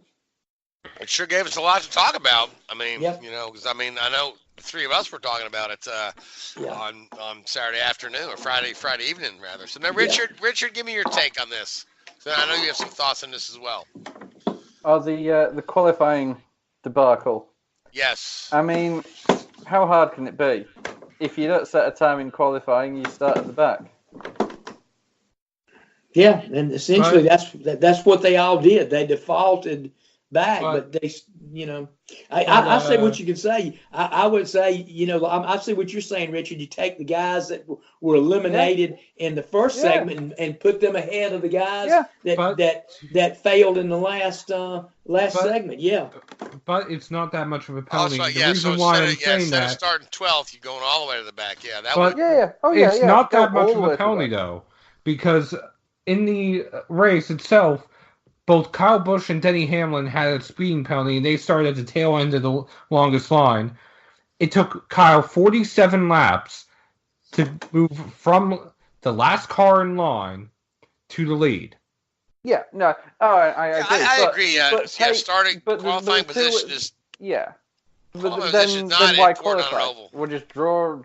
It sure gave us a lot to talk about. I mean, Yep. because I know the three of us were talking about it on Saturday afternoon or Friday evening rather. So now, Richard, give me your take on this. So I know you have some thoughts on this as well. Oh, the qualifying debacle. Yes. I mean, how hard can it be? If you don't set a time in qualifying, you start at the back. Yeah, and essentially that's what they all did. They defaulted back, but they, I say what you can say. I would say, I see what you're saying, Richard. You take the guys that were eliminated in the first segment and put them ahead of the guys that failed in the last segment. Yeah, but it's not that much of a penalty. Also, the reason why I'm saying instead that, of starting 12th, you're going all the way to the back. Yeah, that but would. It's not that much of a penalty though, because in the race itself, both Kyle Busch and Denny Hamlin had a speeding penalty, and they started at the tail end of the longest line. It took Kyle 47 laps to move from the last car in line to the lead. Yeah, no, I agree. I agree. Starting qualifying position is. Yeah. But then why qualify? We'll just draw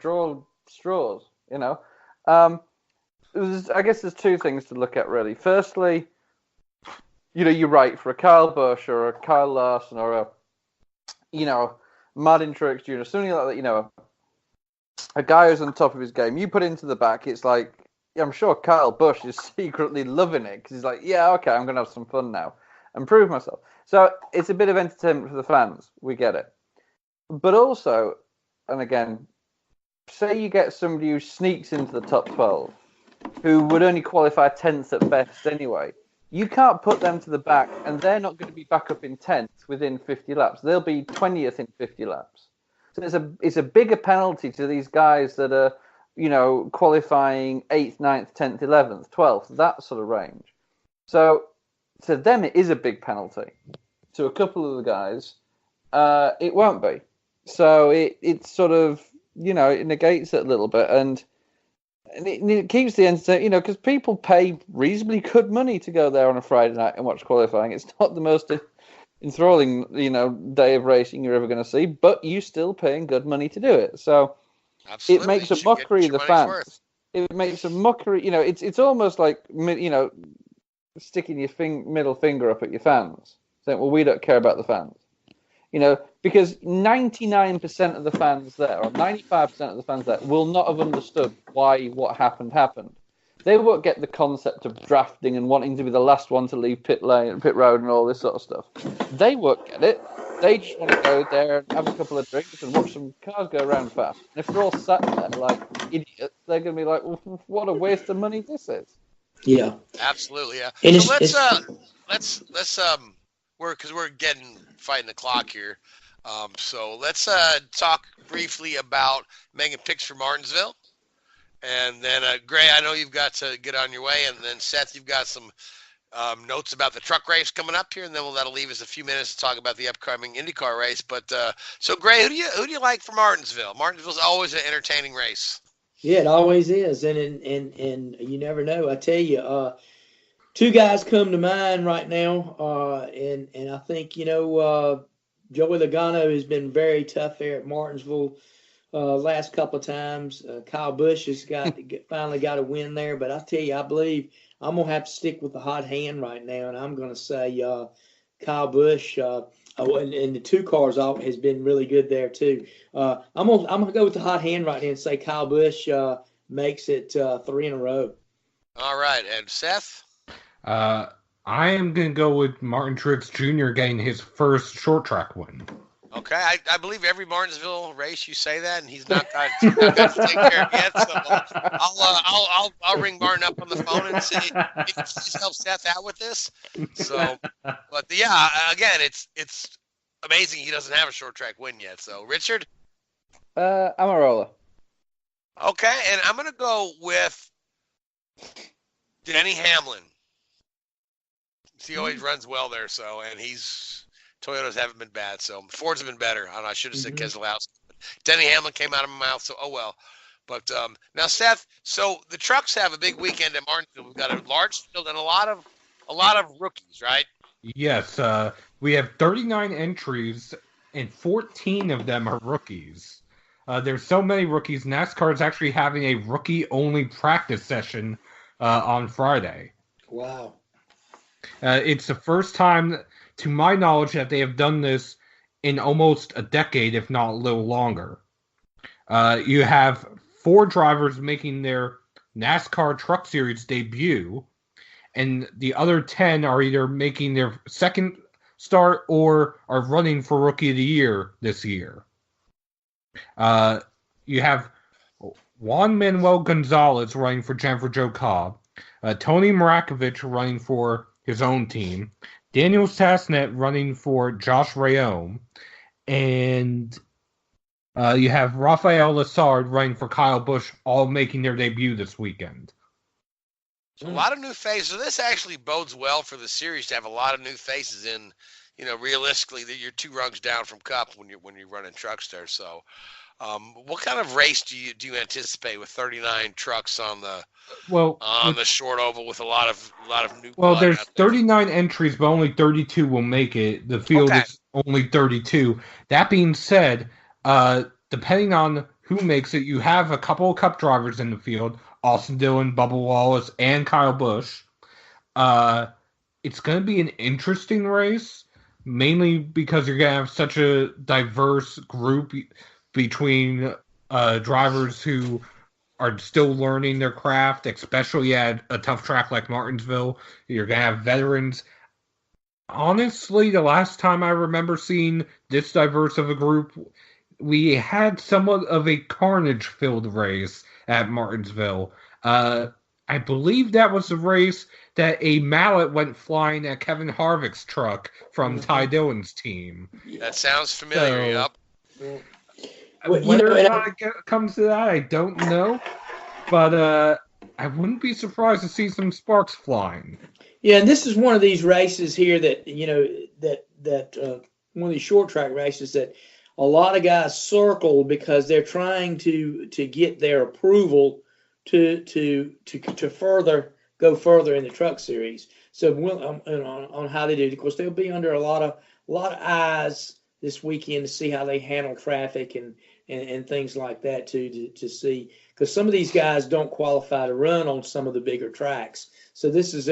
straws, I guess there's two things to look at, really. Firstly, you're right, for a Kyle Busch or a Kyle Larson or Martin Truex Jr., something like that, a guy who's on top of his game, you put into the back, it's like, I'm sure Kyle Busch is secretly loving it because he's like, yeah, okay, I'm going to have some fun now and prove myself. So it's a bit of entertainment for the fans. We get it. But also, and again, say you get somebody who sneaks into the top 12, who would only qualify 10th at best anyway. You can't put them to the back, and they're not going to be back up in 10th within 50 laps. They'll be 20th in 50 laps. So it's a bigger penalty to these guys that are, qualifying 8th, 9th, 10th, 11th, 12th, that sort of range. So to them, it is a big penalty. To a couple of the guys, it won't be. So it sort of, it negates it a little bit, and it keeps the entertainment, because people pay reasonably good money to go there on a Friday night and watch qualifying. It's not the most enthralling, day of racing you're ever going to see, but you're still paying good money to do it. So Absolutely. It makes a mockery of the fans. Worth. It makes a mockery, it's almost like, sticking your middle finger up at your fans, saying, well, we don't care about the fans. Because 99% of the fans there, or 95% of the fans there, will not have understood why what happened. They won't get the concept of drafting and wanting to be the last one to leave pit road and all this sort of stuff. They won't get it. They just want to go there and have a couple of drinks and watch some cars go around fast. And if they're all sat there like idiots, they're going to be like, well, what a waste of money this is. Yeah. Absolutely, yeah. And So it's we're fighting the clock here. So let's talk briefly about making picks for Martinsville. And then, Gray, I know you've got to get on your way. And then, Seth, you've got some notes about the truck race coming up here. And then that'll leave us a few minutes to talk about the upcoming IndyCar race. But so, Gray, who do you like for Martinsville? Martinsville's always an entertaining race. Yeah, it always is, and you never know. I tell you, two guys come to mind right now, and I think Joey Logano has been very tough there at Martinsville last couple of times. Kyle Busch has finally got a win there, but I tell you, I believe I'm gonna have to stick with the hot hand right now, and I'm gonna say Kyle Busch. And the two cars has been really good there too. I'm gonna go with the hot hand right now and say Kyle Busch makes it 3 in a row. All right, and Seth. I am gonna go with Martin Truex Jr. getting his first short track win. Okay, I believe every Martinsville race you say that, and he's not got to take care of it yet. So I'll ring Martin up on the phone and say, please help Seth out with this. So, but yeah, again, it's amazing he doesn't have a short track win yet. So, Richard, Amarola. Okay, and I'm gonna go with Denny Hamlin. He always runs well there, so and Toyotas haven't been bad, so Ford's have been better. I should have said Keselowski. Denny Hamlin came out of my mouth, so oh well. But now, Seth, so the trucks have a big weekend at Martinsville. We've got a large field and a lot of rookies, right? Yes, we have 39 entries, and 14 of them are rookies. There's so many rookies. NASCAR is actually having a rookie-only practice session on Friday. Wow. It's the first time, to my knowledge, that they have done this in almost a decade, if not a little longer. You have 4 drivers making their NASCAR Truck Series debut, and the other 10 are either making their second start or are running for Rookie of the Year this year. You have Juan Manuel Gonzalez running for Jennifer Joe Cobb, Tony Marakovich running for his own team, Daniel Sasnet running for Josh Rayome, and you have Rafael Lessard running for Kyle Busch, all making their debut this weekend. So a lot of new faces. So this actually bodes well for the series to have a lot of new faces in. Realistically, that you're 2 rungs down from Cup when you're running trucks there. So, what kind of race do you anticipate with 39 trucks on the short oval with a lot of new? Well, there's 39 entries, but only 32 will make it. The field is only 32. That being said, depending on who makes it, you have a couple of Cup drivers in the field: Austin Dillon, Bubba Wallace, and Kyle Busch. It's going to be an interesting race. Mainly because you're going to have such a diverse group between drivers who are still learning their craft, especially at a tough track like Martinsville. You're going to have veterans. Honestly, the last time I remember seeing this diverse of a group, we had somewhat of a carnage-filled race at Martinsville. I believe that was the race that a mallet went flying at Kevin Harvick's truck from Ty Dillon's team. That sounds familiar, yep. Whether or not it comes to that, I don't know. But I wouldn't be surprised to see some sparks flying. Yeah, and this is one of these races here that, one of these short track races that a lot of guys circle because they're trying to get their approval to go further in the truck series. So on how they do it, of course, they'll be under a lot of eyes this weekend to see how they handle traffic and things like that too, to see, because some of these guys don't qualify to run on some of the bigger tracks. So this is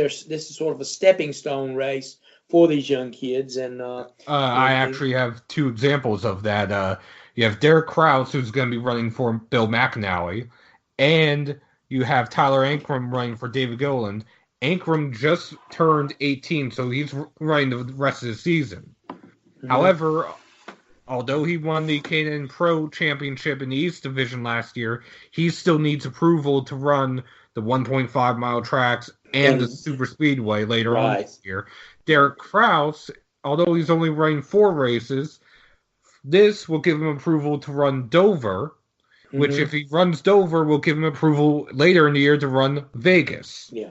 sort of a stepping stone race for these young kids. And I actually have 2 examples of that. You have Derek Krause, who's going to be running for Bill McAnally, and you have Tyler Ankrum running for David Gilliland. Ankrum just turned 18, so he's running the rest of the season. Mm-hmm. However, although he won the K&N Pro Championship in the East Division last year, he still needs approval to run the 1.5-mile tracks and the Super Speedway later on Right. this year. Derek Kraus, although he's only running 4 races, this will give him approval to run Dover, which if he runs Dover will give him approval later in the year to run Vegas. Yeah.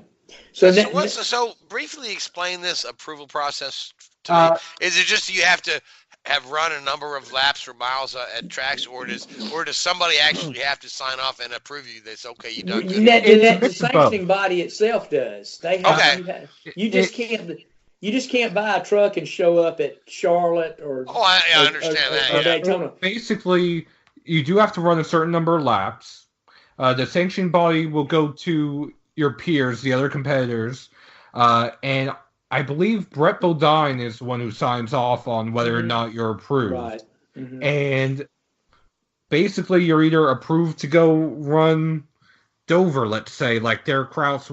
So briefly explain this approval process to me. Is it just you have to have run a number of laps or miles at tracks, or does somebody actually have to sign off and approve you? That's okay. You done good. The sanctioning body itself does. They have. You just can't buy a truck and show up at Charlotte or. Oh, I understand that. Or Daytona. Basically, you do have to run a certain number of laps. The sanctioning body will go to your peers, the other competitors, and I believe Brett Bodine is the one who signs off on whether or not you're approved. Right. Mm-hmm. And basically, you're either approved to go run Dover, let's say, like Derek Kraus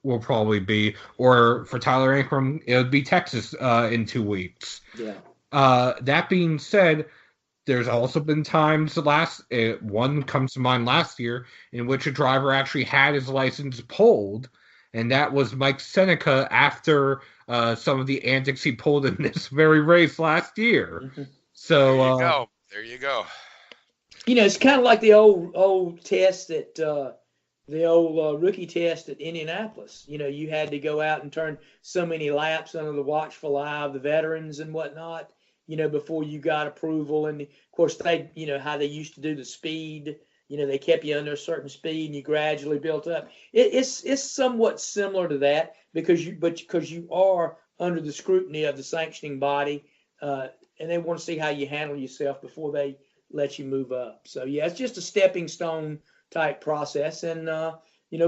will probably be, or for Tyler Ankrum, it would be Texas in 2 weeks. Yeah. That being said, there's also been times one comes to mind last year in which a driver actually had his license pulled, and that was Mike Seneca after some of the antics he pulled in this very race last year. Mm-hmm. So there you go. It's kind of like the old test at the old rookie test at Indianapolis. You had to go out and turn so many laps under the watchful eye of the veterans and whatnot, before you got approval. And of course they, how they used to do the speed, they kept you under a certain speed and you gradually built up. It's somewhat similar to that because you are under the scrutiny of the sanctioning body, and they want to see how you handle yourself before they let you move up. So yeah, it's just a stepping stone type process, and of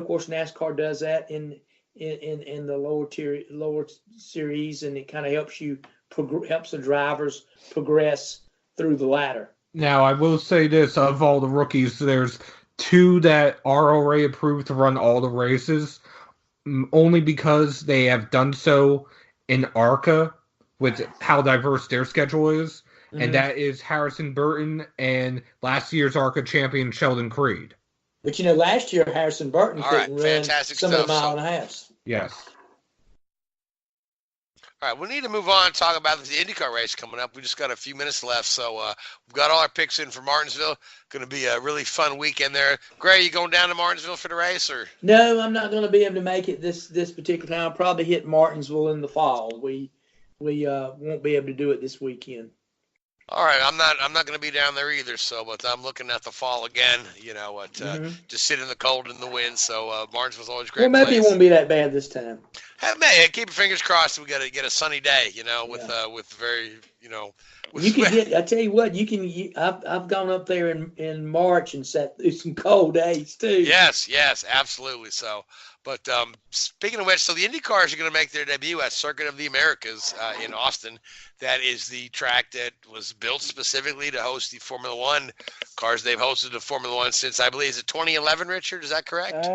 course NASCAR does that in the lower series, and it kind of helps the drivers progress through the ladder. Now, I will say this, of all the rookies, there's 2 that are already approved to run all the races, only because they have done so in ARCA, with how diverse their schedule is, and that is Harrison Burton and last year's ARCA champion Sheldon Creed. But last year Harrison Burton couldn't run some of the mile and a halves. Yes. All right, we need to move on and talk about the IndyCar race coming up. We just got a few minutes left, so we've got all our picks in for Martinsville. Going to be a really fun weekend there. Gray, you going down to Martinsville for the race, or? No, I'm not going to be able to make it this particular time. I'll probably hit Martinsville in the fall. We won't be able to do it this weekend. All right, I'm not going to be down there either. So, but I'm looking at the fall again. Just sit in the cold and the wind. So Martinsville's always a great. Well, maybe place. It won't be that bad this time. Hey, keep your fingers crossed. We got to get a sunny day. With very. With you can get. I tell you what, you can. I've gone up there in March and sat through some cold days too. Yes, absolutely. So, but speaking of which, so the IndyCars are going to make their debut at Circuit of the Americas in Austin. That is the track that was built specifically to host the Formula One cars. They've hosted the Formula One since, I believe, is it 2011, Richard? Is that correct?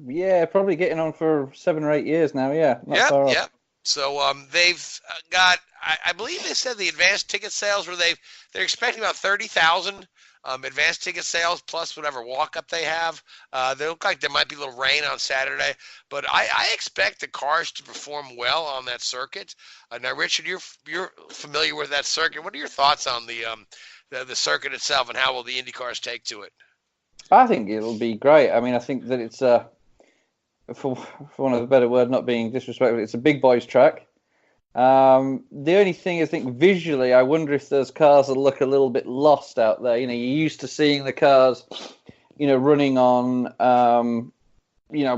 Yeah, probably getting on for 7 or 8 years now. Yeah. Yep. So they've got, I believe they said the advanced ticket sales they're expecting about 30,000 advanced ticket sales plus whatever walk-up they have. They look like there might be a little rain on Saturday, but I expect the cars to perform well on that circuit. Now, Richard, you're familiar with that circuit. What are your thoughts on the circuit itself, and how will the IndyCars take to it? I think it'll be great. I mean, I think that it's for want of a better word, not being disrespectful, it's a big boys track. The only thing I think visually, I wonder if those cars will look a little bit lost out there. You're used to seeing the cars, running on,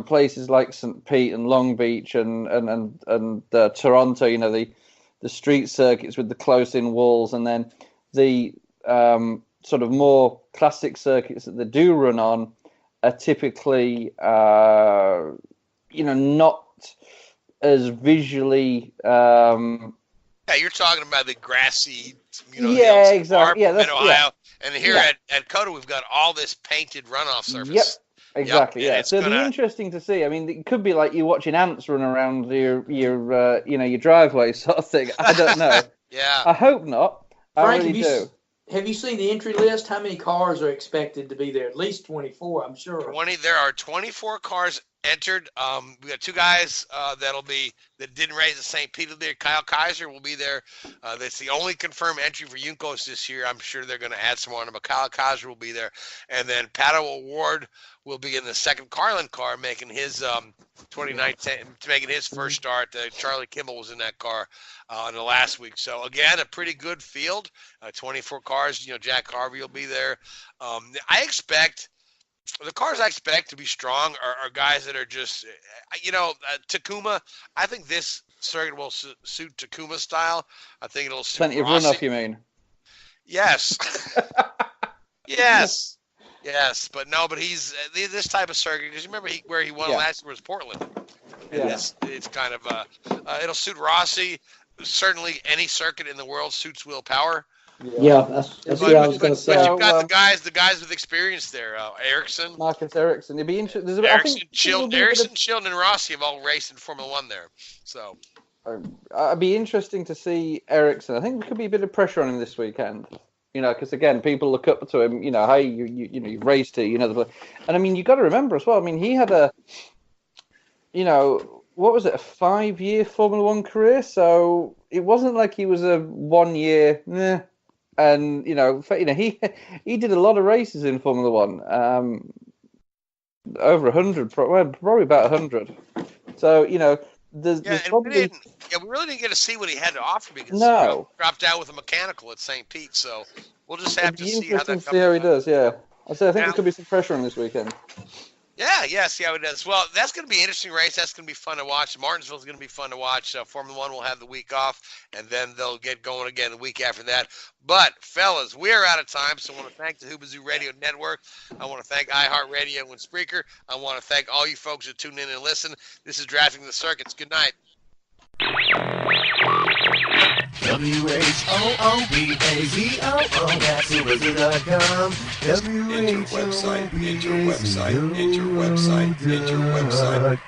places like St. Pete and Long Beach and Toronto. The street circuits with the close-in walls, and then the sort of more classic circuits that they do run on are typically, not as visually. You're talking about the grassy, yeah, exactly. Yeah, that's Ohio. And here at COTA, we've got all this painted runoff surface. Yep, exactly. Yep. Yeah, so it'll be interesting to see. I mean, it could be like you watching ants run around your driveway sort of thing. I don't know. Yeah. I hope not. Frank, I really do. Have you seen the entry list? How many cars are expected to be there? At least 24, I'm sure. There are 24 cars entered. We got two guys that didn't race at St. Peter there. Kyle Kaiser will be there. That's the only confirmed entry for Juncos this year. I'm sure they're going to add some more on him, but Kyle Kaiser will be there. And then Pato Ward will be in the second Carlin car, making his 2019, making his first start. Charlie Kimball was in that car in the last week. So again, a pretty good field. 24 cars. Jack Harvey will be there. I expect. The cars I expect to be strong are guys that are just, Takuma. I think this circuit will suit Takuma's style. I think it'll suit Plenty of Rossi. runoff, you mean? Yes. Yes. But no, but he's this type of circuit. Because remember where he won last year was Portland. And it's kind of, it'll suit Rossi. Certainly any circuit in the world suits Will Power. Yeah, that's what I was going to say. But you've got the guys with experience there. Ericsson. Marcus Ericsson. It'd be interesting. Ericsson, Chilton, and Rossi have all raced in Formula One there. So it'd be interesting to see Ericsson. I think there could be a bit of pressure on him this weekend. Because again, people look up to him. Hey, you've raced it. And I mean, you got to remember as well. I mean, he had a, what was it, a 5-year Formula One career? So it wasn't like he was a 1 year. And he did a lot of races in Formula One, over 100, probably about 100. So there's probably we really didn't get to see what he had to offer because he dropped out with a mechanical at St. Pete. So we'll just have to see how that comes. See how he does. Yeah, I think there could be some pressure on this weekend. Yeah, see how it does. Well, that's going to be an interesting race. That's going to be fun to watch. Martinsville's going to be fun to watch. Formula One will have the week off, and then they'll get going again the week after that. But, fellas, we're out of time, so I want to thank the Hoobazoo Radio Network. I want to thank iHeartRadio and Spreaker. I want to thank all you folks who tune in and listen. This is Drafting the Circuits. Good night. WHOOBAZOO, that's Hoobazoo.com. Enter website, enter website, enter website, enter website.